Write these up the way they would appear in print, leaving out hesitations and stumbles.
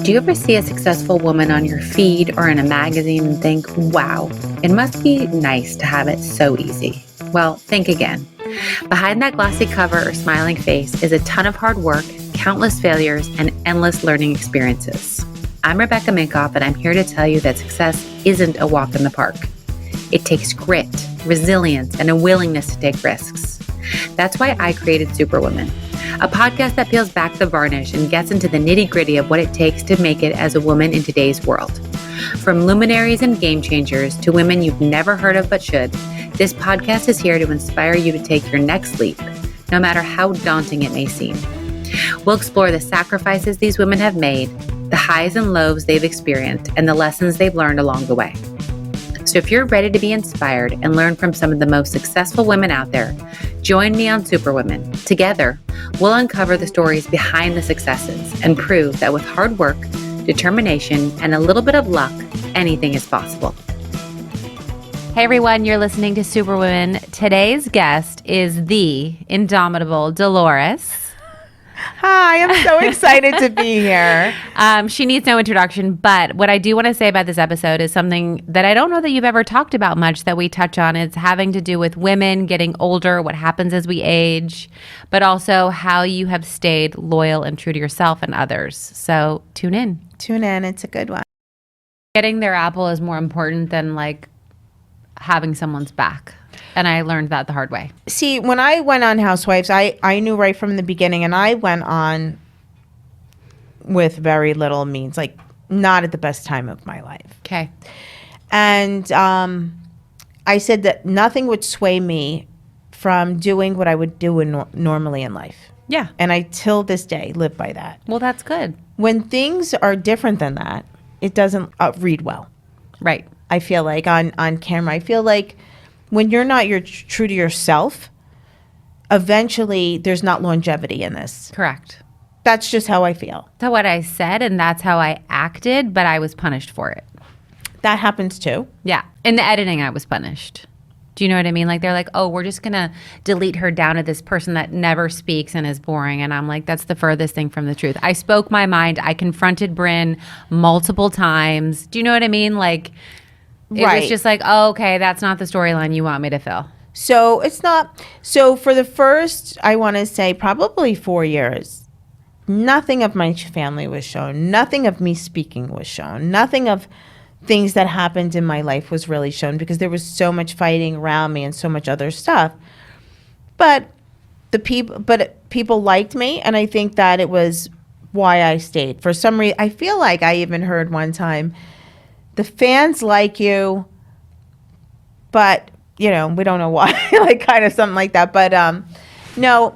Do you ever see a successful woman on your feed or in a magazine and think, wow, it must be nice to have it so easy? Well, think again. Behind that glossy cover or smiling face is a ton of hard work, countless failures, and endless learning experiences. I'm Rebecca Minkoff, and I'm here to tell you that success isn't a walk in the park. It takes grit, resilience, and a willingness to take risks. That's why I created Superwomen, a podcast that peels back the varnish and gets into the nitty-gritty of what it takes to make it as a woman in today's world. From luminaries and game changers to women you've never heard of but should, this podcast is here to inspire you to take your next leap, no matter how daunting it may seem. We'll explore the sacrifices these women have made, the highs and lows they've experienced, and the lessons they've learned along the way. So if you're ready to be inspired and learn from some of the most successful women out there, join me on Superwomen. Together, we'll uncover the stories behind the successes and prove that with hard work, determination, and a little bit of luck, anything is possible. Hey everyone, you're listening to Superwomen. Today's guest is the indomitable Dolores. Hi, I'm so excited to be here. She needs no introduction, but what I do want to say about this episode is something that I don't know that you've ever talked about much that we touch on. It's having to do with women getting older, what happens as we age, but also how you have stayed loyal and true to yourself and others. So tune in. Tune in. It's a good one. Getting their apple is more important than like having someone's back. And I learned that the hard way. See, when I went on Housewives, I knew right from the beginning, and I went on with very little means, like not at the best time of my life. Okay. And I said that nothing would sway me from doing what I would do normally in life. Yeah. And I, till this day, live by that. Well, that's good. When things are different than that, it doesn't read well. Right. I feel like on camera, I feel like when you're not true to yourself, eventually there's not longevity in this. Correct. That's just how I feel. That's what I said, and that's how I acted, but I was punished for it. That happens too. Yeah. In the editing, I was punished. Do you know what I mean? Like, they're like, oh, we're just going to delete her down to this person that never speaks and is boring. And I'm like, that's the furthest thing from the truth. I spoke my mind. I confronted Brynn multiple times. Do you know what I mean? Like, it was just like, oh, okay, that's not the storyline you want me to fill. So it's not. So for the first, I want to say probably 4 years, nothing of my family was shown. Nothing of me speaking was shown. Nothing of things that happened in my life was really shown because there was so much fighting around me and so much other stuff. But people liked me, and I think that it was why I stayed. For some reason, I feel like I even heard one time, the fans like you, but, you know, we don't know why, like kind of something like that. But no,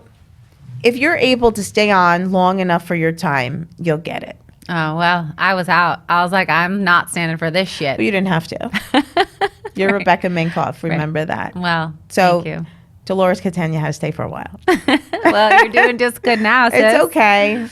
if you're able to stay on long enough for your time, you'll get it. Oh, well, I was out. I was like, I'm not standing for this shit. But you didn't have to. You're right. Rebecca Minkoff. Remember that. Well, so, thank you. Dolores Catania has to stay for a while. Well, you're doing just good now, sis. It's okay.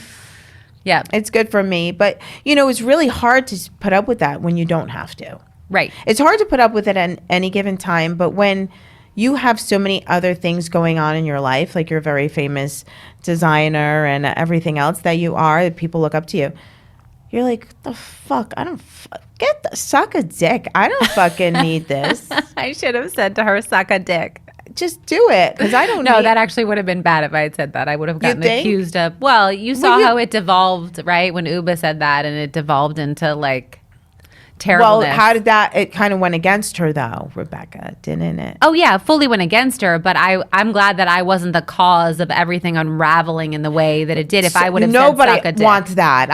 Yeah. It's good for me. But, you know, it's really hard to put up with that when you don't have to. Right. It's hard to put up with it at any given time. But when you have so many other things going on in your life, like you're a very famous designer and everything else that you are, that people look up to you, you're like, the fuck? Suck a dick. I don't fucking need this. I should have said to her, suck a dick. Just do it, because I don't No, that actually would have been bad if I had said that. I would have gotten accused of, well, you saw how it devolved, right? When Uba said that, and it devolved into like terribleness. Well, how did that, it kind of went against her though, Rebecca, didn't it? Oh yeah, fully went against her, but I'm glad that I wasn't the cause of everything unraveling in the way that it did. If I would have said suck a dick. Nobody wants that.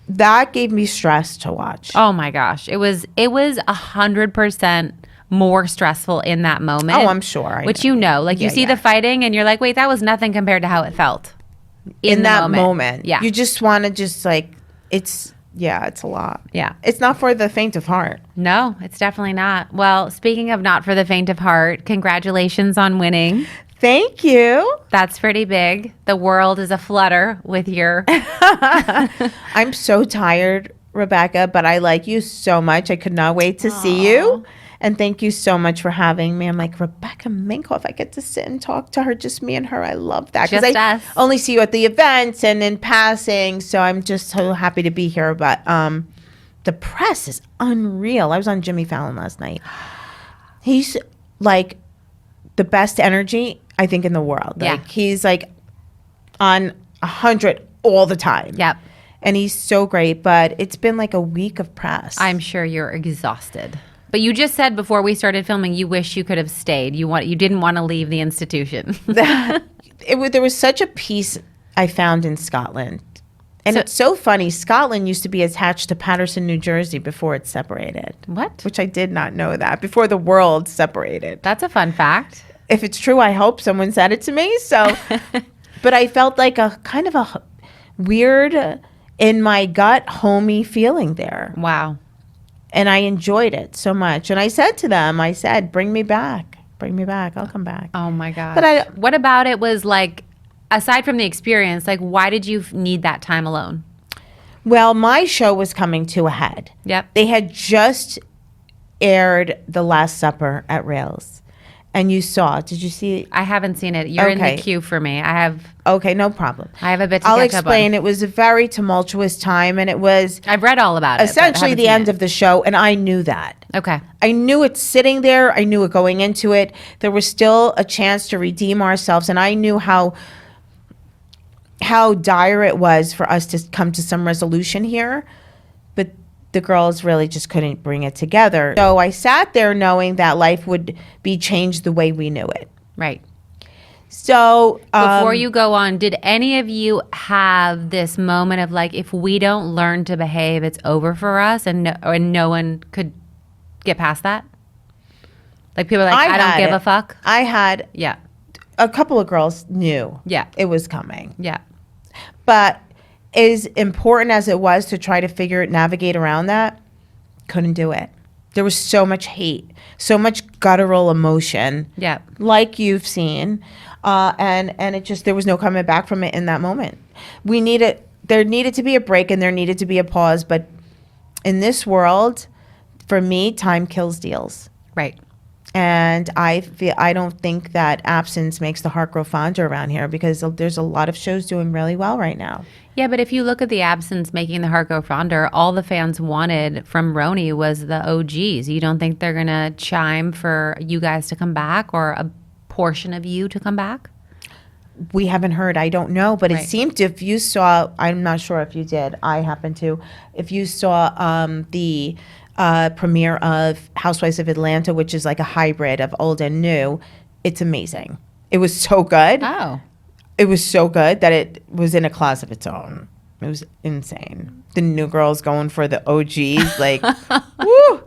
That gave me stress to watch. Oh my gosh. It was 100% more stressful in that moment. Oh, I'm sure. Which you know. Like you see the fighting and you're like, wait, that was nothing compared to how it felt. In that moment. Yeah. You just want to just like, it's a lot. Yeah. It's not for the faint of heart. No, it's definitely not. Well, speaking of not for the faint of heart, congratulations on winning. Thank you. That's pretty big. The world is aflutter with your... I'm so tired, Rebecca, but I like you so much. I could not wait to see you. And thank you so much for having me. I'm like, Rebecca Minkoff, I get to sit and talk to her, just me and her. I love that. Because Just I us. only see you at the events and in passing. So I'm just so happy to be here. But the press is unreal. I was on Jimmy Fallon last night. He's like the best energy, I think, in the world. Yeah. Like he's like on 100 all the time. Yep. And he's so great, but it's been like a week of press. I'm sure you're exhausted. But you just said before we started filming, you wish you could have stayed. You didn't want to leave the institution. There was such a peace I found in Scotland. And So- it's so funny. Scotland used to be attached to Paterson, New Jersey before it separated. What? Which I did not know that. Before the world separated. That's a fun fact. If it's true, I hope someone said it to me. So, but I felt like a kind of a weird, in my gut, homey feeling there. Wow. And I enjoyed it so much. And I said to them, bring me back. Bring me back. I'll come back. Oh my God. But what about it was like, aside from the experience, like why did you need that time alone? Well, my show was coming to a head. Yep. They had just aired The Last Supper at Rails. And you saw, did you see? I haven't seen it. You're in Okay. the queue for me. I have Okay, no problem. a bit to I'll catch up explain. on. It was a very tumultuous time, and it was I've read all about it. but essentially haven't the seen end it. of the show, and I knew that. Okay. I knew it sitting there. I knew it going into it. There was still a chance to redeem ourselves, and I knew how dire it was for us to come to some resolution here. But the girls really just couldn't bring it together. So I sat there knowing that life would be changed the way we knew it. Right. So Before you go on, did any of you have this moment of like, if we don't learn to behave, it's over for us, and no one could get past that? Like people are like, I don't had give it. a fuck. I had Yeah. a couple of girls knew Yeah. it was coming. Yeah. But as important as it was to try to navigate around that, couldn't do it. There was so much hate, so much guttural emotion, Yeah. like you've seen, and it just, there was no coming back from it in that moment. There needed to be a break and there needed to be a pause, but in this world, for me, time kills deals. Right. And I don't think that absence makes the heart grow fonder around here, because there's a lot of shows doing really well right now. Yeah, but if you look at the absence making the heart go fonder, all the fans wanted from RHONJ was the OGs. You don't think they're going to chime for you guys to come back, or a portion of you to come back? We haven't heard. I don't know. But Right. it seemed, if you saw, I'm not sure if you did. I happened to. If you saw the premiere of Housewives of Atlanta, which is like a hybrid of old and new, it's amazing. It was so good. Oh. It was so good that it was in a class of its own. It was insane. The new girls going for the OGs, like, woo.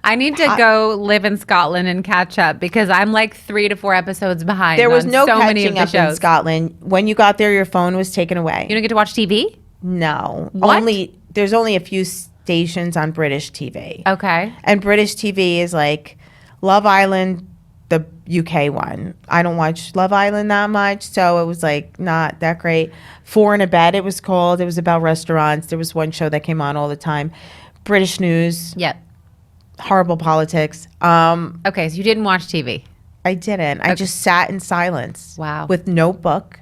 I need to go live in Scotland and catch up, because I'm like 3 to 4 episodes behind. There was on no so many of catching the up in shows. Scotland. When you got there, your phone was taken away. You don't get to watch TV? No. What? There's only a few stations on British TV. Okay. And British TV is like Love Island, the UK one. I don't watch Love Island that much, so it was like not that great. Four in a Bed, it was called. It was about restaurants. There was one show that came on all the time. British news, Yep. horrible politics. Okay, so you didn't watch TV. I didn't. I just sat in silence. Wow. With notebook,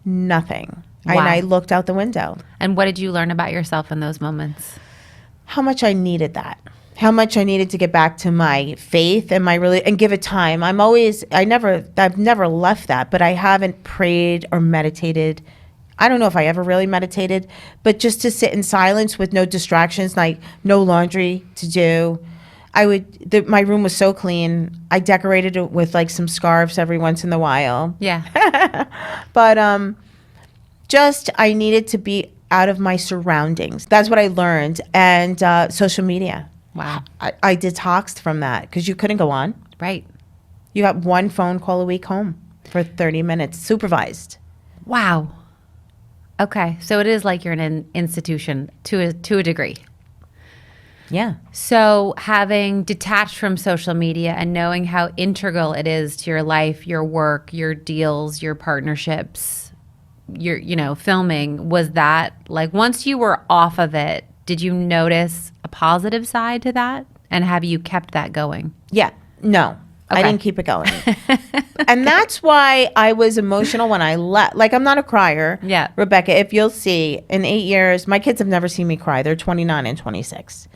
nothing. Wow. And I looked out the window. And what did you learn about yourself in those moments? How much I needed that. How much I needed to get back to my faith and and give it time. I've never left that, but I haven't prayed or meditated. I don't know if I ever really meditated, but just to sit in silence with no distractions, like no laundry to do. My room was so clean. I decorated it with like some scarves every once in a while. Yeah. But I needed to be out of my surroundings. That's what I learned. And social media. Wow. I detoxed from that, because you couldn't go on. Right. You got one phone call a week home for 30 minutes, supervised. Wow. Okay. So it is like you're in an institution to a degree. Yeah. So having detached from social media and knowing how integral it is to your life, your work, your deals, your partnerships, your filming, was that like, once you were off of it, did you notice a positive side to that? And have you kept that going? Yeah. No. Okay. I didn't keep it going. And that's why I was emotional when I left. Like, I'm not a crier. Yeah. Rebecca, if you'll see, in 8 years, my kids have never seen me cry. They're 29 and 26.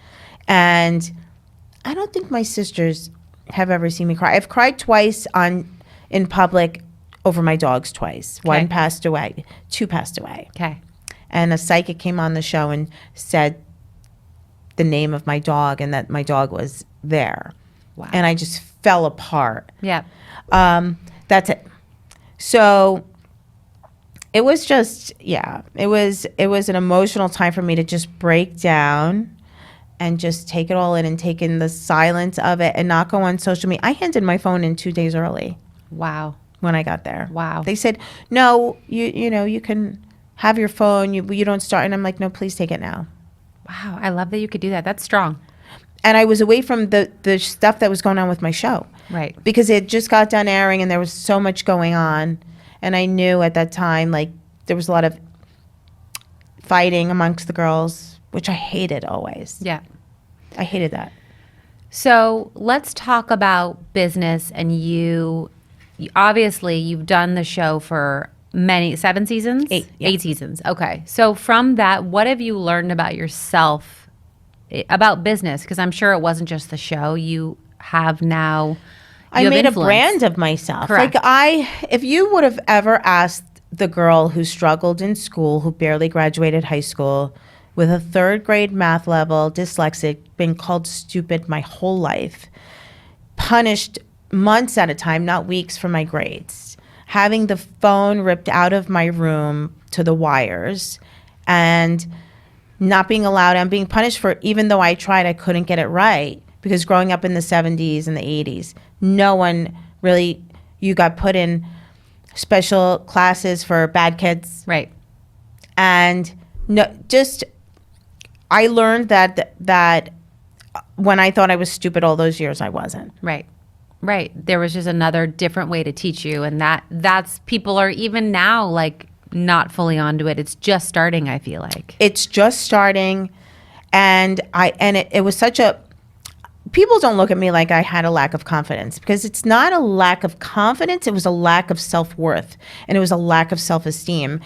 And I don't think my sisters have ever seen me cry. I've cried twice in public over my dogs twice. Okay. One passed away. 2 passed away. Okay. And a psychic came on the show and said the name of my dog and that my dog was there. Wow. And I just fell apart. Yeah. That's it. So it was just, it was an emotional time for me to just break down and just take it all in and take in the silence of it and not go on social media. I handed my phone in 2 days early. Wow. When I got there. Wow. They said, no, you can have your phone. You don't start. And I'm like, no, please take it now. Wow. I love that you could do that. That's strong. And I was away from the stuff that was going on with my show. Right. Because it just got done airing and there was so much going on. And I knew at that time, like, there was a lot of fighting amongst the girls, which I hated always. Yeah. I hated that. So let's talk about business. And you obviously, you've done the show for 7 seasons? 8. Yeah. 8 seasons. Okay. So from that, what have you learned about yourself, about business? Because I'm sure it wasn't just the show. You have now. I made a brand of myself. Correct. Like, if you would have ever asked the girl who struggled in school, who barely graduated high school, with a 3rd grade math level, dyslexic, been called stupid my whole life, punished months at a time, not weeks, for my grades, having the phone ripped out of my room to the wires, and not being allowed, and being punished for, even though I tried, I couldn't get it right. Because growing up in the 70s and the 80s, no one really, you got put in special classes for bad kids. Right. And I learned that when I thought I was stupid all those years, I wasn't. Right. Right. There was just another different way to teach you. And that's people are even now like not fully onto it. It's just starting, I feel like. It's just starting. And it was such a, people don't look at me like I had a lack of confidence, because it's not a lack of confidence. It was a lack of self-worth, and it was a lack of self-esteem.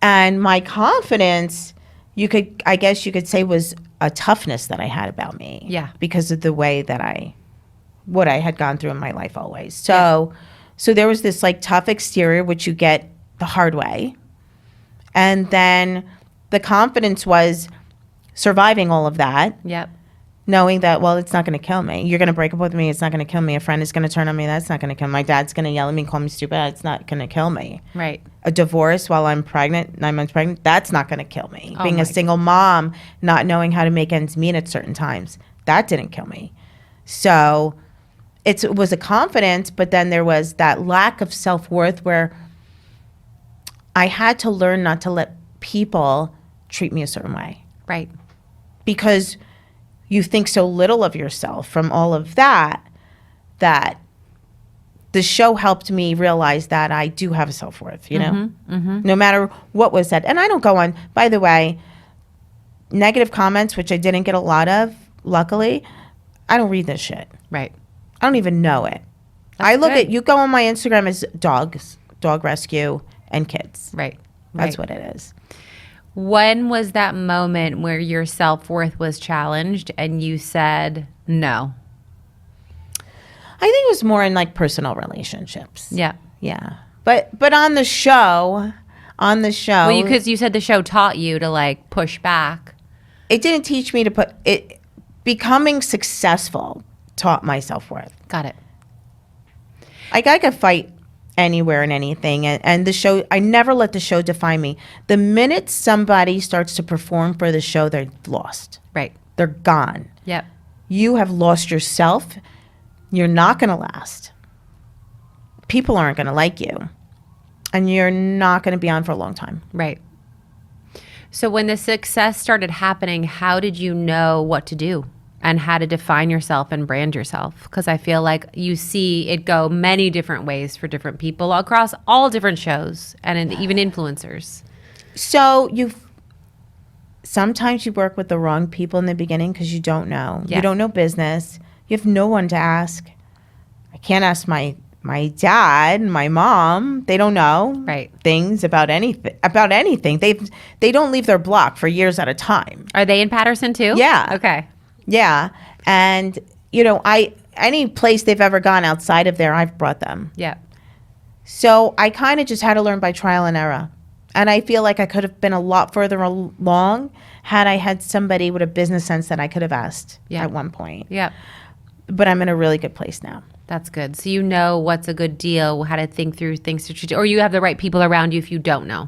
And my confidence, I guess you could say, was a toughness that I had about me. Yeah. Because of the way that what I had gone through in my life always. So there was this like tough exterior, which you get the hard way. And then the confidence was surviving all of that. Yep. Knowing that, well, it's not going to kill me. You're going to break up with me. It's not going to kill me. A friend is going to turn on me. That's not going to kill me. My dad's going to yell at me and call me stupid. It's not going to kill me. Right. A divorce while I'm pregnant, 9 months pregnant, that's not going to kill me. Oh Being a single mom, not knowing how to make ends meet at certain times, that didn't kill me. So it was a confidence, but then there was that lack of self-worth where I had to learn not to let people treat me a certain way. Right. Because you think so little of yourself from all of that the show helped me realize that I do have a self-worth, you know? Mm-hmm, mm-hmm. No matter what was said. And I don't go on, by the way, negative comments, which I didn't get a lot of, luckily, I don't read this shit. Right. I don't even know it. I look at, you go on my Instagram as dogs, dog rescue, and kids. Right. That's what it is. When was that moment where your self-worth was challenged and you said no? I think it was more in like personal relationships. Yeah. Yeah. But on the show, well, because you said the show taught you to like push back. It didn't teach me to put it. Becoming successful taught my self-worth. Got it. Like, I could fight anywhere and anything, and the show, I never let the show define me. The minute somebody starts to perform for the show, they're lost. Right. They're gone. Yep. You have lost yourself. You're not going to last. People aren't going to like you. And you're not going to be on for a long time. Right. So when the success started happening, how did you know what to do and how to define yourself and brand yourself? Because I feel like you see it go many different ways for different people across all different shows and even influencers. So sometimes you work with the wrong people in the beginning because you don't know. Yeah. You don't know business. You have no one to ask. I can't ask my dad and my mom. They don't know things about anything. They don't leave their block for years at a time. Are they in Patterson too? Yeah. Okay. Yeah. And, any place they've ever gone outside of there, I've brought them. Yeah. So I kind of just had to learn by trial and error. And I feel like I could have been a lot further along had I had somebody with a business sense that I could have asked at one point. Yeah. But I'm in a really good place now. That's good. So you know what's a good deal, how to think through things, or you have the right people around you if you don't know.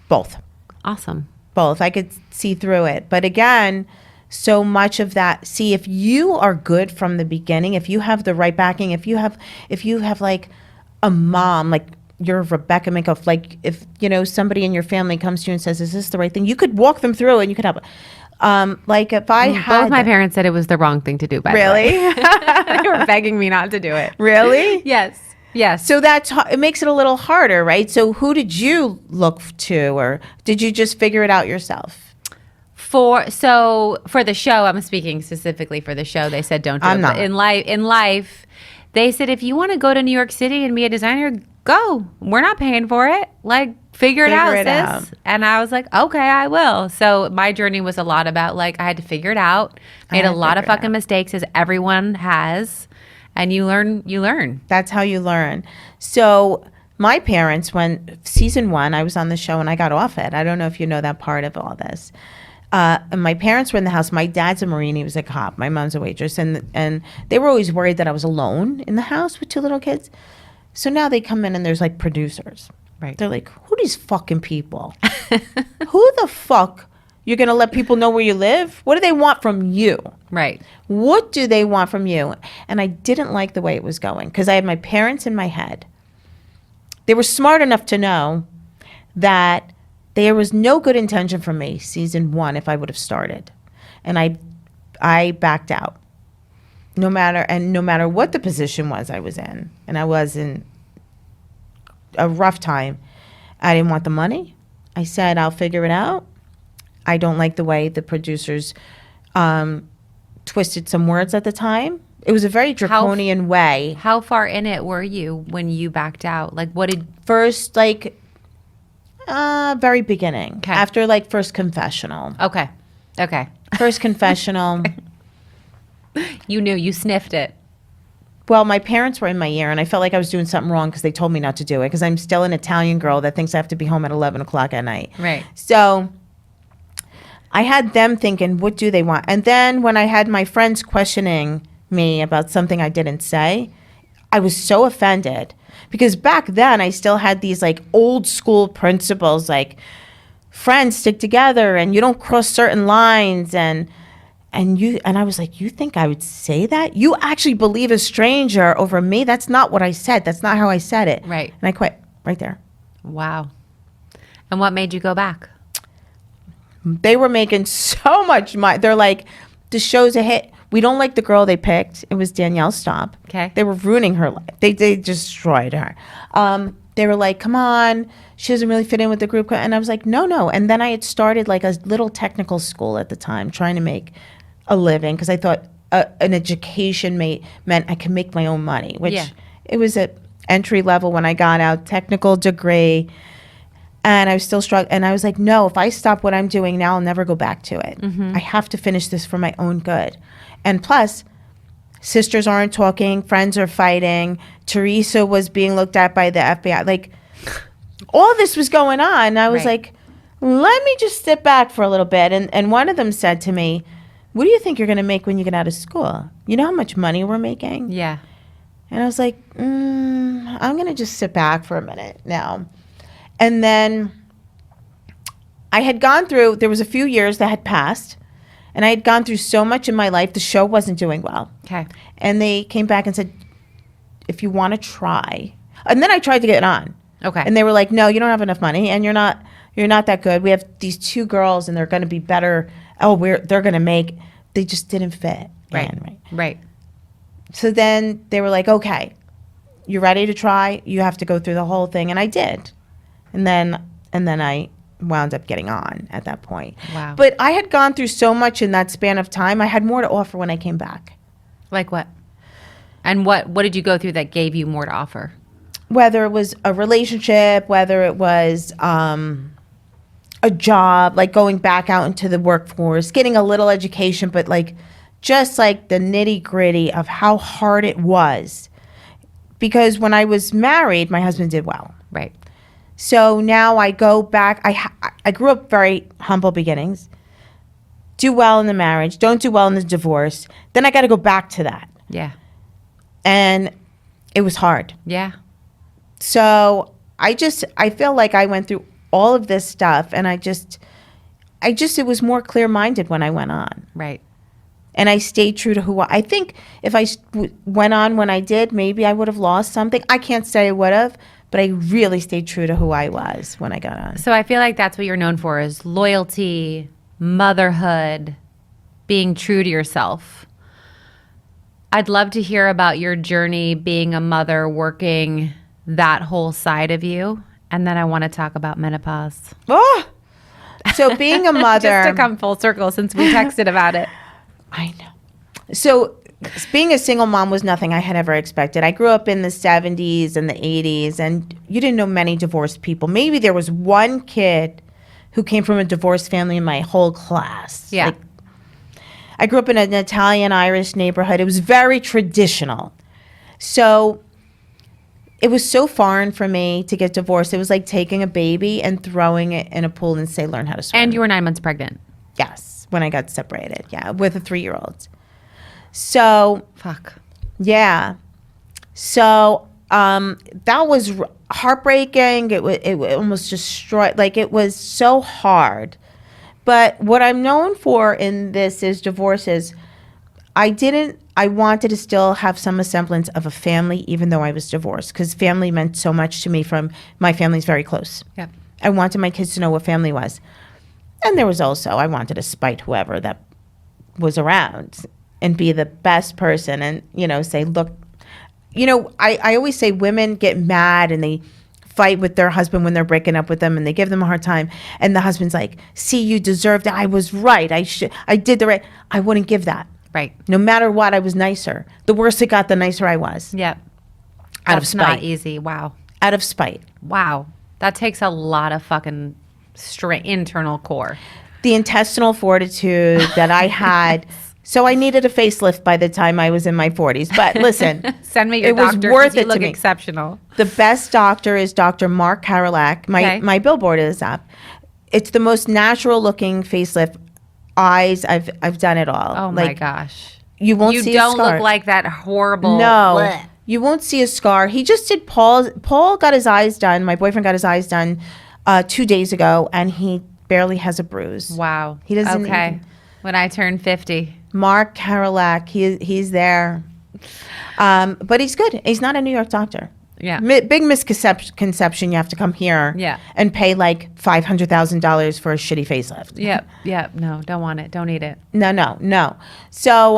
Both. Awesome. Both. I could see through it. But again, so much of that, see, if you are good from the beginning, if you have the right backing, if you have like a mom, like you're Rebecca Minkoff, like if, somebody in your family comes to you and says, is this the right thing? You could walk them through and you could help. Like if I had... Both my parents said it was the wrong thing to do, by the way. They were begging me not to do it. Really? Yes. Yes. So it makes it a little harder, right? So who did you look to, or did you just figure it out yourself? For the show, I'm speaking specifically for the show, they said don't do it. I'm not. In life, they said if you want to go to New York City and be a designer, go. We're not paying for it. Like, figure it out, sis. And I was like, okay, I will. So my journey was a lot about, like, I had to figure it out. Made a lot of fucking mistakes, as everyone has. And you learn. That's how you learn. So my parents, when season 1, I was on the show and I got off it. I don't know if you know that part of all this. And my parents were in the house. My dad's a Marine. He was a cop. My mom's a waitress. And they were always worried that I was alone in the house with 2 little kids. So now they come in and there's like producers. Right. They're like, who are these fucking people? Who the fuck? You're going to let people know where you live? What do they want from you? Right. What do they want from you? And I didn't like the way it was going because I had my parents in my head. They were smart enough to know that there was no good intention from me season 1 if I would have started. And I backed out. No matter what the position was I was in, and I was in a rough time, I didn't want the money. I said, I'll figure it out. I don't like the way the producers twisted some words at the time. It was a very draconian way. How far in it were you when you backed out? Like, what did... First, like, very beginning. Okay. After, like, first confessional. Okay. First confessional. You knew. You sniffed it. Well, my parents were in my ear, and I felt like I was doing something wrong because they told me not to do it, because I'm still an Italian girl that thinks I have to be home at 11 o'clock at night. Right. So I had them thinking, what do they want? And then when I had my friends questioning me about something I didn't say, I was so offended. Because back then, I still had these, like, old school principles, like, friends stick together, and you don't cross certain lines, and I was like, you think I would say that? You actually believe a stranger over me? That's not what I said. That's not how I said it. Right. And I quit right there. Wow. And what made you go back? They were making so much money. They're like, the show's a hit. We don't like the girl they picked. It was Danielle Staub. Okay. They were ruining her life. They destroyed her. They were like, come on, she doesn't really fit in with the group. And I was like, no. And then I had started like a little technical school at the time, trying to make a living, because I thought an education meant I could make my own money, which it was at entry level when I got out, technical degree. And I was still struggling. And I was like, no, if I stop what I'm doing now, I'll never go back to it. Mm-hmm. I have to finish this for my own good. And plus, sisters aren't talking, friends are fighting. Teresa was being looked at by the FBI. Like, all this was going on. And I was like, let me just sit back for a little bit. And one of them said to me, what do you think you're going to make when you get out of school? You know how much money we're making? Yeah. And I was like, I'm going to just sit back for a minute now. And then I had gone through, there was a few years that had passed, and I had gone through so much in my life, the show wasn't doing well. Okay. And they came back and said, if you want to try. And then I tried to get on. Okay. And they were like, no, you don't have enough money, and you're not that good. We have these 2 girls, and they're going to be better. They're going to make, they just didn't fit. Right. So then they were like, okay, you ready to try? You have to go through the whole thing. And I did. And then I wound up getting on at that point. Wow. But I had gone through so much in that span of time. I had more to offer when I came back. Like what? And what did you go through that gave you more to offer? Whether it was a relationship, whether it was a job, like going back out into the workforce, getting a little education, but like just like the nitty gritty of how hard it was. Because when I was married, my husband did well. Right. So now I go back. I grew up very humble beginnings. Do well in the marriage, don't do well in the divorce. Then I got to go back to that. Yeah. And it was hard. Yeah. So I feel like I went through all of this stuff, and it was more clear-minded when I went on. Right. And I stayed true to who I think if I went on when I did, maybe I would have lost something. I can't say I would have, but I really stayed true to who I was when I got on. So I feel like that's what you're known for, is loyalty, motherhood, being true to yourself. I'd love to hear about your journey being a mother, working that whole side of you. And then I want to talk about menopause. Oh! So being a mother. Just to come full circle since we texted about it. I know. So being a single mom was nothing I had ever expected. I grew up in the 70s and the 80s, and you didn't know many divorced people. Maybe there was one kid who came from a divorced family in my whole class. Yeah. Like, I grew up in an Italian-Irish neighborhood. It was very traditional. So it was so foreign for me to get divorced. It was like taking a baby and throwing it in a pool and say, learn how to swim. And you were 9 months pregnant. Yes, when I got separated. Yeah, with a 3-year-old. So. Fuck. Yeah. So that was heartbreaking. It almost destroyed. Like, it was so hard. But what I'm known for in this is divorces. I wanted to still have some semblance of a family, even though I was divorced, because family meant so much to me. From my family's very close. Yep. I wanted my kids to know what family was. And there was also, I wanted to spite whoever that was around and be the best person and, say, look, I always say women get mad and they fight with their husband when they're breaking up with them, and they give them a hard time. And the husband's like, see, you deserved it. I was right. I did the right. I wouldn't give that. Right. No matter what, I was nicer. The worse it got, the nicer I was. Yep. Out of That's spite. not easy. Wow. Out of spite. Wow. That takes a lot of fucking internal core. The intestinal fortitude that I had. So I needed a facelift by the time I was in my 40s. But listen, send me your doctor. It was worth it you look to me. Exceptional. The best doctor is Dr. Mark Karolak. My billboard is up. It's the most natural looking facelift. Eyes, I've done it all. Oh my gosh. You won't see a scar. You don't look like that horrible. No. Blech. You won't see a scar. He just did Paul got his eyes done. My boyfriend got his eyes done 2 days ago, and he barely has a bruise. Wow. He doesn't Okay. When I turn 50. Mark Karolak, he's there. But he's good. He's not a New York doctor. Yeah. Big misconception. You have to come here and pay like $500,000 for a shitty facelift. Yep. No, don't want it. Don't need it. No. So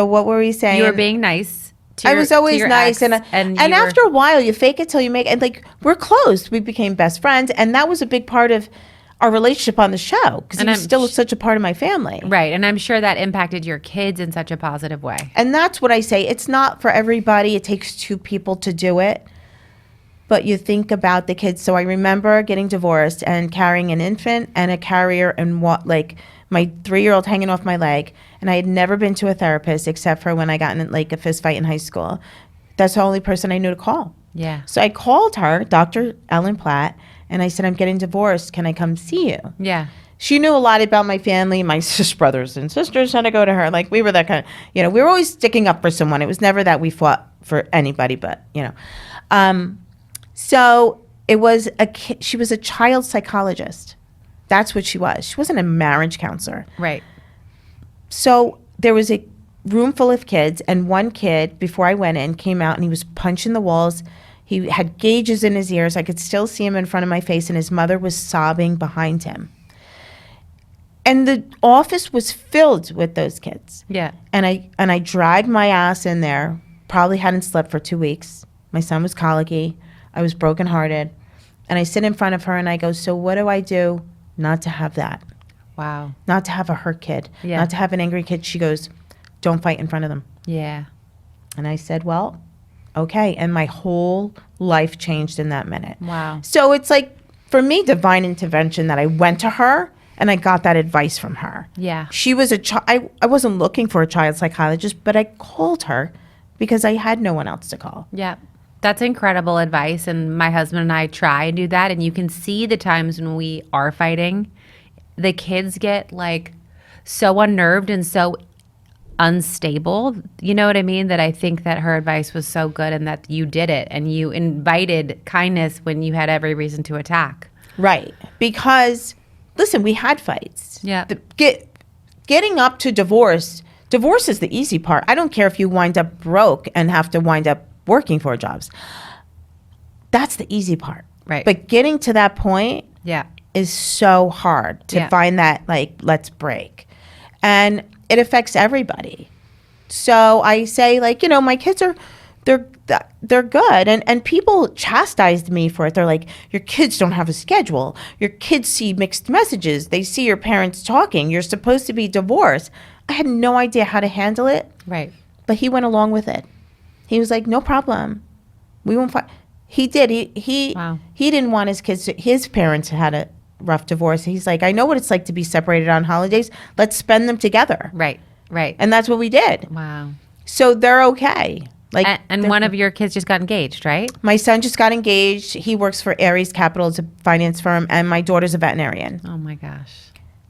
what were we saying? You were being nice. I was always nice. Ex, and after a while, you fake it till you make it. And like, we're close. We became best friends. And that was a big part of our relationship on the show, because he was still such a part of my family. Right. And I'm sure that impacted your kids in such a positive way. And that's what I say. It's not for everybody. It takes 2 people to do it. But you think about the kids. So I remember getting divorced and carrying an infant and a carrier and my 3-year-old hanging off my leg. And I had never been to a therapist except for when I got in like a fist fight in high school. That's the only person I knew to call. Yeah. So I called her, Dr. Ellen Platt, and I said, I'm getting divorced. Can I come see you? Yeah. She knew a lot about my family. My brothers and sisters had to go to her. Like, we were that kind of, we were always sticking up for someone. It was never that we fought for anybody, but, So it was she was a child psychologist. That's what she was. She wasn't a marriage counselor. Right. So there was a room full of kids, and one kid, before I went in, came out and he was punching the walls. He had gauges in his ears. I could still see him in front of my face, and his mother was sobbing behind him. And the office was filled with those kids. Yeah. And I dragged my ass in there. Probably hadn't slept for 2 weeks. My son was colicky. I was brokenhearted. And I sit in front of her and I go, so what do I do not to have that? Wow. Not to have a hurt kid, Yeah. not to have an angry kid. She goes, don't fight in front of them. Yeah. And I said, well, okay. And my whole life changed in that minute. Wow. So it's like, for me, divine intervention that I went to her and I got that advice from her. Yeah. She was I wasn't looking for a child psychologist, but I called her because I had no one else to call. Yeah. That's incredible advice. And my husband and I try and do that. And you can see the times when we are fighting, the kids get like so unnerved and so unstable. You know what I mean? That I think that her advice was so good and that you did it and you invited kindness when you had every reason to attack. Right. Because, listen, we had fights. Yeah. Getting up to divorce is the easy part. I don't care if you wind up broke and have to wind up working for jobs. That's the easy part. Right. But getting to that point Yeah. is so hard to Yeah. find that, like, let's break. And it affects everybody. So I say, like, you know, my kids they're good. And people chastised me for it. They're like, your kids don't have a schedule. Your kids see mixed messages. They see your parents talking. You're supposed to be divorced. I had no idea how to handle it. Right. But he went along with it. He was like, no problem. We won't fight. He did. He didn't want his kids his parents had a rough divorce. He's like, I know what it's like to be separated on holidays. Let's spend them together. Right. Right. And that's what we did. Wow. So they're okay. Like, And one of your kids just got engaged, right? my son just got engaged. He works for Aries Capital. It's a finance firm. And my daughter's a veterinarian. Oh my gosh.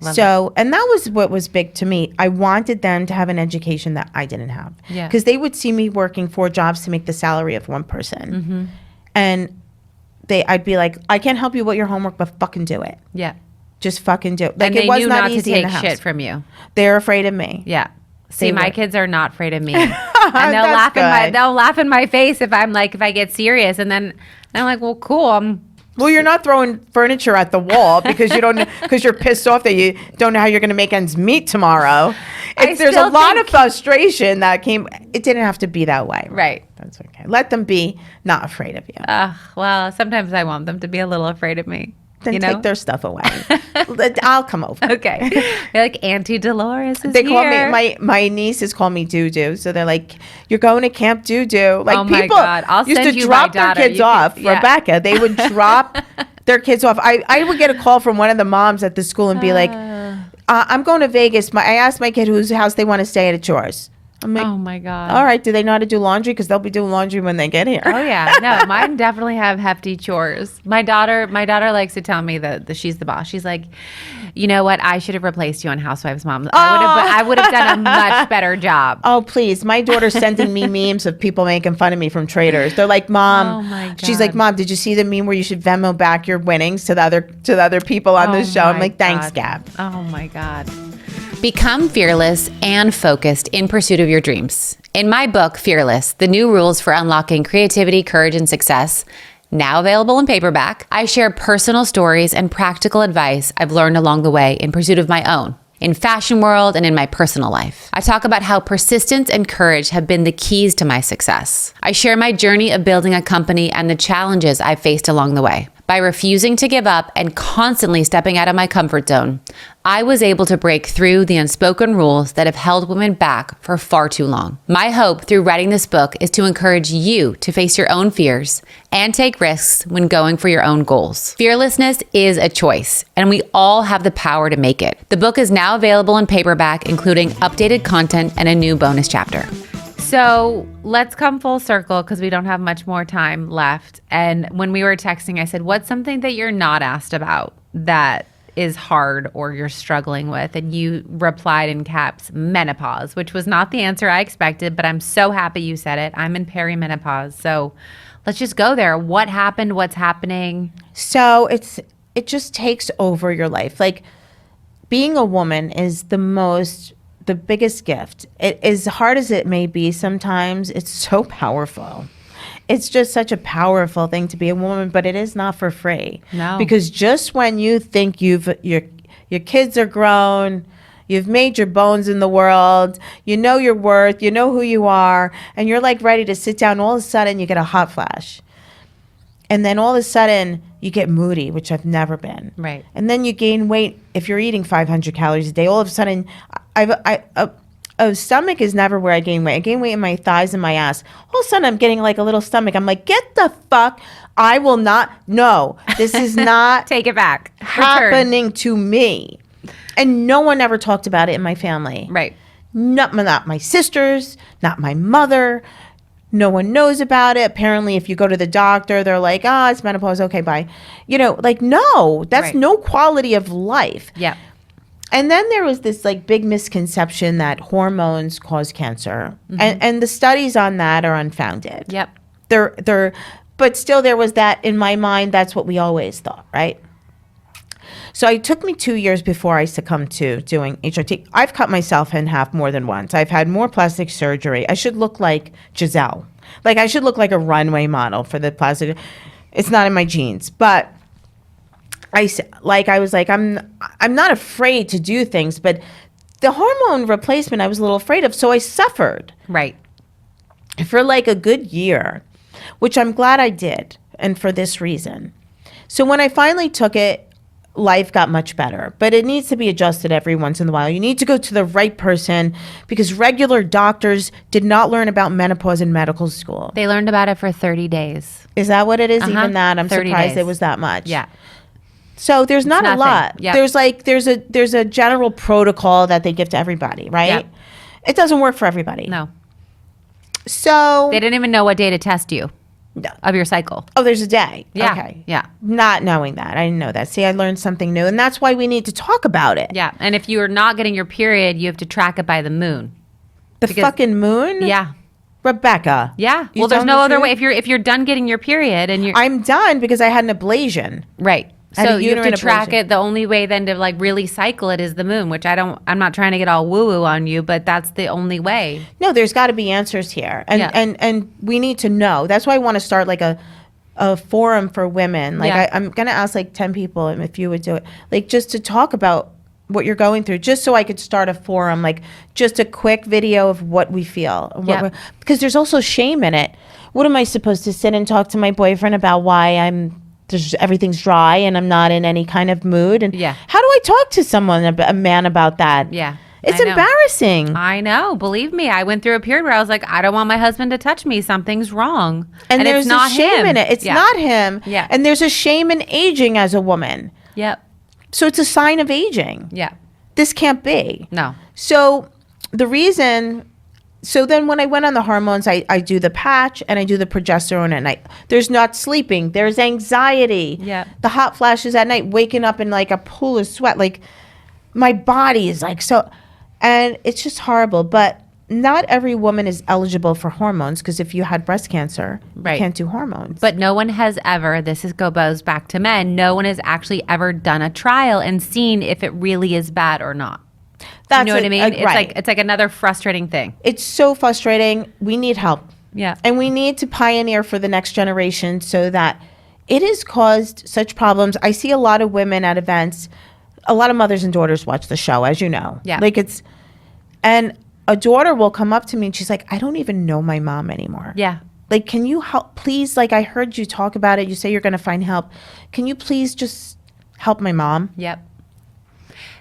Love So, and that was what was big to me. I wanted them to have an education that I didn't have. Yeah. Because they would see me working 4 jobs to make the salary of one person. Mm-hmm. And I'd be like, I can't help you with your homework, but fucking do it. Yeah. Just fucking do it. Like, And it they was knew not not to easy in take the house. shit from you. They're afraid of me. Yeah. See, They my were. kids are not afraid of me. And they'll That's good. they'll laugh in my face if I get serious. And then I'm like, well, cool. Well, you're not throwing furniture at the wall because because you're pissed off that you don't know how you're going to make ends meet tomorrow. There's a still lot think- of frustration that came. It didn't have to be that way. Right. That's okay. Let them be not afraid of you. Well, sometimes I want them to be a little afraid of me. Then you know? take their stuff away. I'll come over. Okay. They're like, Auntie Dolores is They call here. me my nieces call me Doo Doo, so they're like, "You're going to Camp Doo Doo." Like, Oh my people God. I'll used send to you drop my their daughter. kids You can- off. yeah. Rebecca, they would drop their kids off. I would get a call from one of the moms at the school and be like, "I'm going to Vegas." I asked my kid whose house they want to stay at chores. I'm like, Oh my God. all right, do they know how to do laundry? Because they'll be doing laundry when they get here. Oh yeah, no, mine definitely have hefty chores. My daughter likes to tell me that she's the boss. She's like, you know what? I should have replaced you on Housewives, Mom. I would have done a much better job. Oh, please. My daughter's sending me memes of people making fun of me from Traitors. They're like, Mom, Oh, my God. she's like, Mom, did you see the meme where you should Venmo back your winnings to the other people on the show? I'm my like, thanks, God. Gab. Oh my God. Become fearless and focused in pursuit of your dreams. In my book, Fearless, The New Rules for Unlocking Creativity, Courage, and Success, now available in paperback, I share personal stories and practical advice I've learned along the way in pursuit of my own, in fashion world and in my personal life. I talk about how persistence and courage have been the keys to my success. I share my journey of building a company and the challenges I've faced along the way. By refusing to give up and constantly stepping out of my comfort zone, I was able to break through the unspoken rules that have held women back for far too long. My hope through writing this book is to encourage you to face your own fears and take risks when going for your own goals. Fearlessness is a choice, and we all have the power to make it. The book is now available in paperback, including updated content and a new bonus chapter. So let's come full circle because we don't have much more time left. And when we were texting, I said, what's something that you're not asked about that is hard or you're struggling with? And you replied in caps, menopause, which was not the answer I expected, but I'm so happy you said it. I'm in perimenopause. So let's just go there. What happened? What's happening? So it just takes over your life. Like, being a woman is the biggest gift. As hard as it may be sometimes, it's so powerful. It's just such a powerful thing to be a woman, but it is not for free. No. Because just when you think your kids are grown, you've made your bones in the world, you know your worth, you know who you are, and you're like ready to sit down, all of a sudden you get a hot flash. And then all of a sudden you get moody, which I've never been. Right. And then you gain weight. If you're eating 500 calories a day, all of a sudden a stomach is never where I gain weight. I gain weight in my thighs and my ass. All of a sudden I'm getting like a little stomach. I'm like, get the fuck. I will not. No, this is not Take it back. happening to me. And no one ever talked about it in my family. Right. Not my sisters, not my mother. No one knows about it. Apparently, if you go to the doctor, they're like, it's menopause. Okay, bye. Like, no, that's Right. no quality of life. Yeah. And then there was this like big misconception that hormones cause cancer. And the studies on that are unfounded. Yep. But still there was that in my mind. That's what we always thought, right? So it took me 2 years before I succumbed to doing HRT. I've cut myself in half more than once. I've had more plastic surgery. I should look like Giselle. Like I should look like a runway model for the plastic. It's not in my genes, but I was like, I'm not afraid to do things, but the hormone replacement I was a little afraid of. So I suffered Right. for like a good year, which I'm glad I did. And for this reason. So when I finally took it, life got much better, but it needs to be adjusted every once in a while. You need to go to the right person because regular doctors did not learn about menopause in medical school. They learned about it for 30 days. Is that what it is? Uh-huh. Even that? I'm 30 surprised days. it was that much. Yeah. So there's not a nothing. lot. Yep. There's a general protocol that they give to everybody, right? Yep. It doesn't work for everybody. No. So They didn't even know what day to test you no. of your cycle. Oh, there's a day. Yeah. Okay. Yeah. Not knowing that. I didn't know that. See, I learned something new, and that's why we need to talk about it. Yeah. And if you're not getting your period, you have to track it by the moon. The Because- fucking moon? Yeah. Rebecca. Yeah. You Well, there's telling no the other truth? way. If you're done getting your period and you're I'm done because I had an ablation. right. I had So a you have to uterine track ablation. it. The only way then to like really cycle it is the moon, which I'm not trying to get all woo woo on you, but that's the only way. No, there's got to be answers here. And, Yeah. and we need to know. That's why I want to start like a forum for women. Like Yeah. I'm going to ask like 10 people if you would do it. Like just to talk about what you're going through, just so I could start a forum, like just a quick video of what we feel. Yeah. Because there's also shame in it. What am I supposed to sit and talk to my boyfriend about why everything's dry and I'm not in any kind of mood? And Yeah. how do I talk to someone, a man, about that? Yeah. It's I know. embarrassing. I know. Believe me, I went through a period where I was like, I don't want my husband to touch me. Something's wrong. And there's it's not a shame him. in it. It's Yeah. not him. Yeah. And there's a shame in aging as a woman. Yep. So it's a sign of aging. Yeah. This can't be. No. So so then when I went on the hormones, I do the patch and I do the progesterone at night. There's not sleeping. There's anxiety. Yeah. The hot flashes at night, waking up in like a pool of sweat. Like my body is like so, and it's just horrible. But not every woman is eligible for hormones because if you had breast cancer, Right. you can't do hormones. But no one has ever, goes back to men, no one has actually ever done a trial and seen if it really is bad or not. That's You know what I mean? right. It's like another frustrating thing. It's so frustrating. We need help. Yeah. And we need to pioneer for the next generation so that it has caused such problems. I see a lot of women at events. A lot of mothers and daughters watch the show, as you know. Yeah. And a daughter will come up to me and she's like, I don't even know my mom anymore. Yeah. Like, can you help, please? Like, I heard you talk about it. You say you're going to find help. Can you please just help my mom? Yep.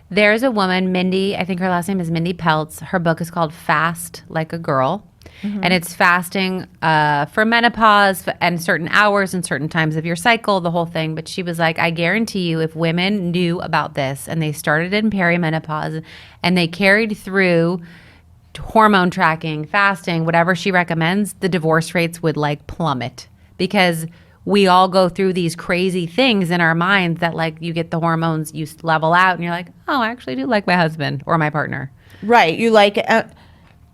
There's a woman, Mindy, I think her last name is Mindy Peltz. Her book is called Fast Like a Girl. And it's fasting for menopause and certain hours and certain times of your cycle, the whole thing. But she was like, I guarantee you if women knew about this and they started in perimenopause and they carried through hormone tracking, fasting, whatever she recommends, the divorce rates would like plummet because we all go through these crazy things in our minds that like you get the hormones, you level out and you're like, oh, I actually do like my husband or my partner. Right. You like it.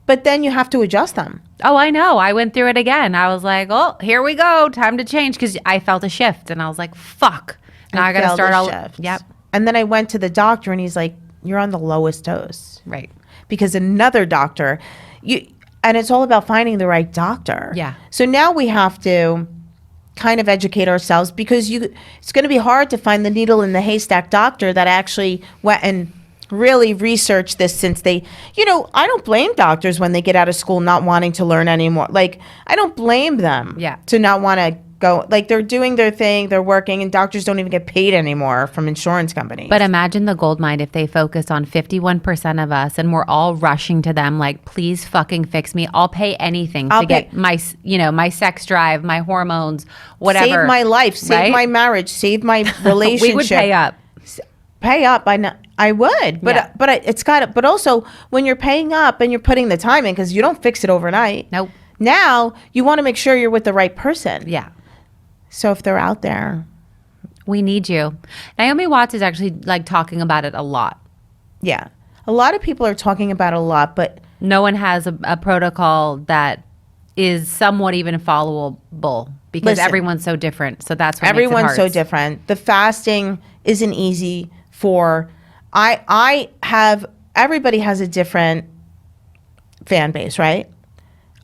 But then you have to adjust them. Oh, I know. I went through it again. I was like, oh, here we go. Time to change because I felt a shift and I was like, fuck. Now I got to start all. Shift. Yep. And then I went to the doctor and he's like, you're on the lowest dose. Right. Because another doctor, and it's all about finding the right doctor. Yeah. So now we have to kind of educate ourselves because it's going to be hard to find the needle in the haystack doctor that actually went and really researched this since they, I don't blame doctors when they get out of school not wanting to learn anymore. Like, I don't blame them Yeah. to not want to they're doing their thing, they're working, and doctors don't even get paid anymore from insurance companies. But imagine the gold mine if they focused on 51% of us and we're all rushing to them like, please fucking fix me. I'll pay anything to get my, my sex drive, my hormones, whatever. Save my life, save my marriage, save my relationship. We would pay up. Pay up. I would, but it's got to. But also, when you're paying up and you're putting the time in, because you don't fix it overnight. Nope. Now you want to make sure you're with the right person. Yeah. So if they're out there, we need you. Naomi Watts is actually like talking about it a lot. Yeah, a lot of people are talking about it a lot, but no one has a protocol that is somewhat even followable because everyone's so different. So that's what everyone's makes it hard. So different. The fasting isn't easy for. Everybody has a different fan base, right?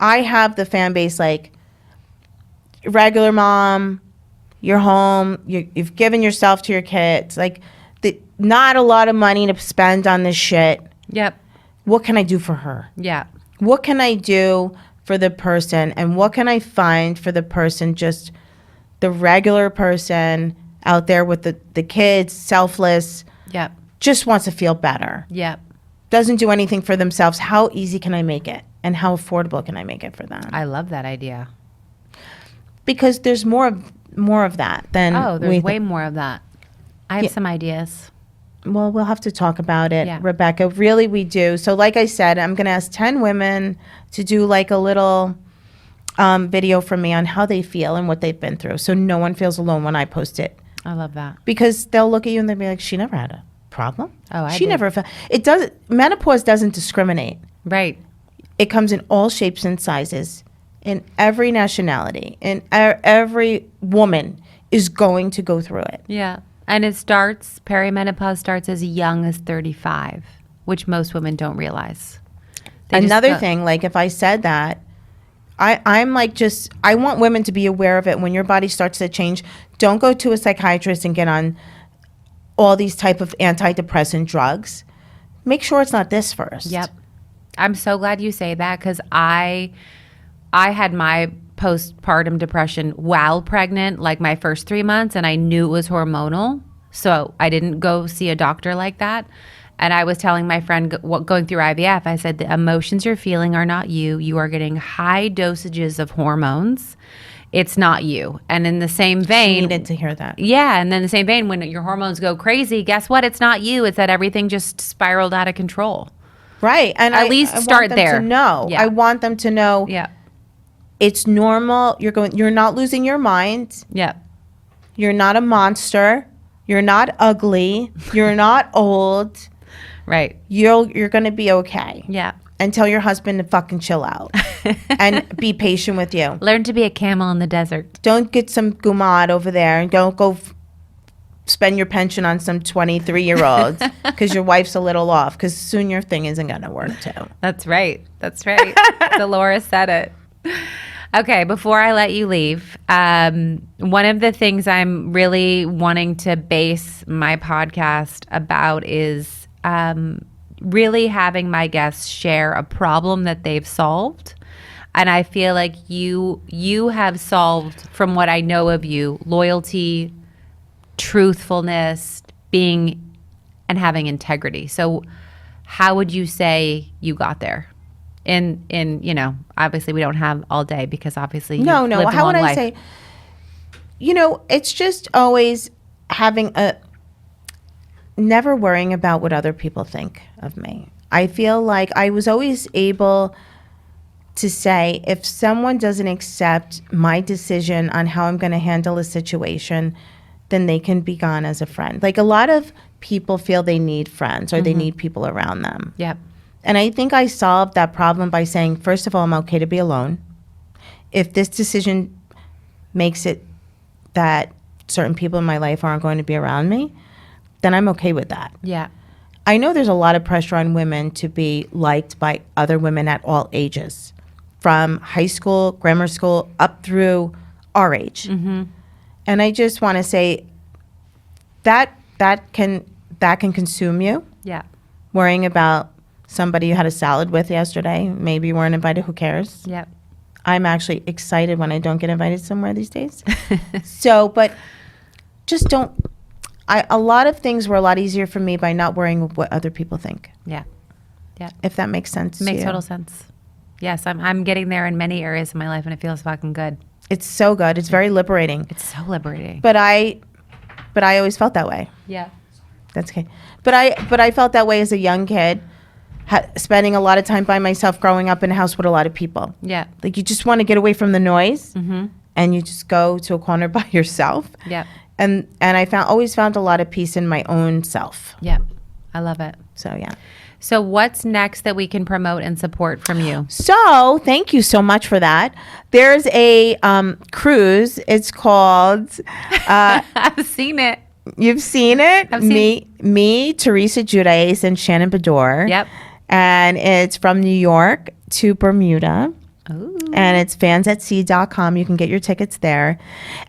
I have the fan base like regular mom, you're home, you've given yourself to your kids, like not a lot of money to spend on this shit. Yep. What can I do for her? Yeah. What can I do for the person, and what can I find for the person, just the regular person out there with the kids, selfless. Yep. Just wants to feel better. Yep. Doesn't do anything for themselves. How easy can I make it? And how affordable can I make it for them? I love that idea. Because there's more of that than there's way more of that. I have some ideas. Well, we'll have to talk about it, Yeah. Rebecca. Really, we do. So like I said, I'm going to ask 10 women to do like a little video from me on how they feel and what they've been through. So no one feels alone when I post it. I love that. Because they'll look at you and they'll be like, she never had a problem. Oh, She never felt. Menopause doesn't discriminate. Right. It comes in all shapes and sizes, in every nationality, and every woman is going to go through it. Yeah. And perimenopause starts as young as 35, which most women don't realize. Another thing, like if I said that, I'm like I want women to be aware of it. When your body starts to change, don't go to a psychiatrist and get on all these type of antidepressant drugs. Make sure it's not this first. Yep. I'm so glad you say that because I had my postpartum depression while pregnant, like my first 3 months, and I knew it was hormonal. So I didn't go see a doctor like that. And I was telling my friend going through IVF, I said, the emotions you're feeling are not you. You are getting high dosages of hormones. It's not you. And in the same vein... She needed to hear that. Yeah. And then in the same vein, when your hormones go crazy, guess what? It's not you. It's that everything just spiraled out of control. Right. And at least start there. I want them to know. Yeah. It's normal. You're not losing your mind. Yeah. You're not a monster. You're not ugly. You're not old. Right. You're going to be okay. Yeah. And tell your husband to fucking chill out and be patient with you. Learn to be a camel in the desert. Don't get some gumad over there and don't go spend your pension on some 23-year-olds because your wife's a little off, because soon your thing isn't going to work too. That's right. That's right. Dolores said it. Okay, before I let you leave, one of the things I'm really wanting to base my podcast about is really having my guests share a problem that they've solved. And I feel like you have solved, from what I know of you, loyalty, truthfulness, being and having integrity. So how would you say you got there? In obviously we don't have all day because obviously you lived a long how would I life. say, it's just always having never worrying about what other people think of me. I feel like I was always able to say, if someone doesn't accept my decision on how I'm going to handle a situation, then they can be gone as a friend. Like, a lot of people feel they need friends or they need people around them. Yep. And I think I solved that problem by saying, first of all, I'm okay to be alone. If this decision makes it that certain people in my life aren't going to be around me, then I'm okay with that. Yeah. I know there's a lot of pressure on women to be liked by other women at all ages, from high school, grammar school, up through our age. Mm-hmm. And I just want to say that can consume you. Yeah. Worrying about somebody you had a salad with yesterday, maybe you weren't invited, who cares? Yep. I'm actually excited when I don't get invited somewhere these days. So, but just don't. A lot of things were a lot easier for me by not worrying what other people think. Yeah. Yeah. If that makes sense. Makes total sense. Yes, I'm getting there in many areas of my life, and it feels fucking good. It's so good. It's very liberating. It's so liberating. But I always felt that way. Yeah. That's okay. But I felt that way as a young kid, spending a lot of time by myself, growing up in a house with a lot of people. Yeah. Like you just want to get away from the noise, and you just go to a corner by yourself. Yeah. And I always found a lot of peace in my own self. Yeah. I love it. So yeah. So what's next that we can promote and support from you? So thank you so much for that. There's a cruise. It's called. I've seen it. You've seen it? I've seen me, Teresa Judice, and Shannon Bedore. Yep. And it's from New York to Bermuda. Ooh. And it's fansatsea.com. You can get your tickets there.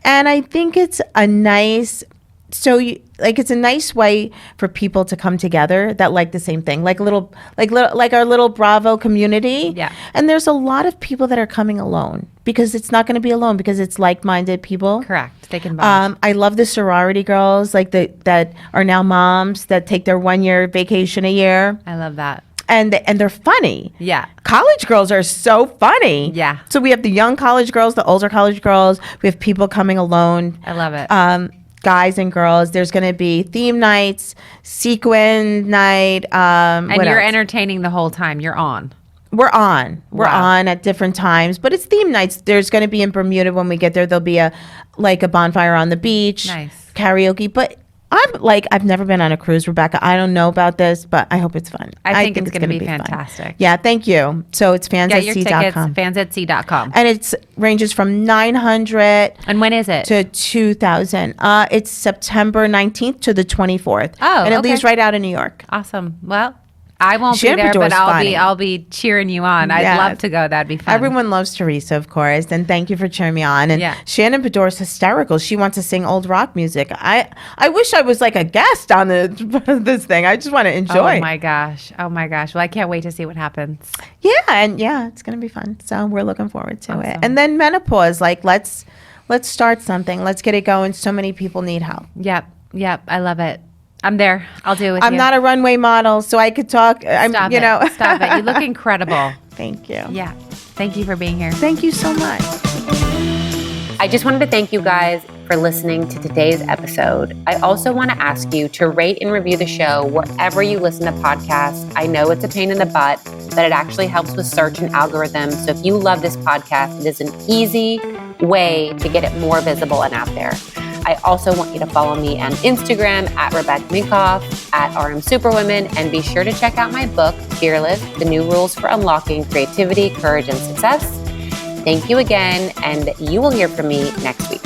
And I think it's a nice. It's a nice way for people to come together that like the same thing, like our little Bravo community. Yeah. And there's a lot of people that are coming alone because it's not going to be alone because it's like-minded people. Correct. They can bond. I love the sorority girls that are now moms that take their 1 year vacation a year. I love that. And they're funny. Yeah. College girls are so funny. Yeah. So we have the young college girls, the older college girls. We have people coming alone. I love it. Guys and girls. There's going to be theme nights, sequin night. And you're else? entertaining the whole time. You're on. We're on. We're Wow. on at different times, but it's theme nights. There's going to be in Bermuda when we get there. There'll be a bonfire on the beach. Nice. Karaoke, but I've never been on a cruise, Rebecca. I don't know about this, but I hope it's fun. I think it's going to be fantastic. Fun. Yeah, thank you. So it's Get your tickets, fansatsea.com. fansatsea.com. And it ranges from $900 And when is it? to $2,000. It's September 19th to the 24th. Oh, and it okay. leaves right out of New York. Awesome. Well, I won't Shannon be there, Bedore's but funny. I'll be cheering you on. I'd Yeah. love to go. That'd be fun. Everyone loves Teresa, of course, and thank you for cheering me on. And Yeah. Shannon Bedore's hysterical. She wants to sing old rock music. I wish I was like a guest on this thing. I just want to enjoy. Oh my gosh. Well, I can't wait to see what happens. Yeah, it's gonna be fun. So we're looking forward to it. Awesome. And then menopause, let's start something. Let's get it going. So many people need help. Yep. I love it. I'm there. I'll do it with you. I'm not a runway model, so I could talk. Stop it. You look incredible. Thank you. Yeah. Thank you for being here. Thank you so much. I just wanted to thank you guys for listening to today's episode. I also want to ask you to rate and review the show wherever you listen to podcasts. I know it's a pain in the butt, but it actually helps with search and algorithms. So if you love this podcast, it is an easy way to get it more visible and out there. I also want you to follow me on Instagram at Rebecca Minkoff, at RM Superwomen, and be sure to check out my book, Fearless, The New Rules for Unlocking Creativity, Courage, and Success. Thank you again, and you will hear from me next week.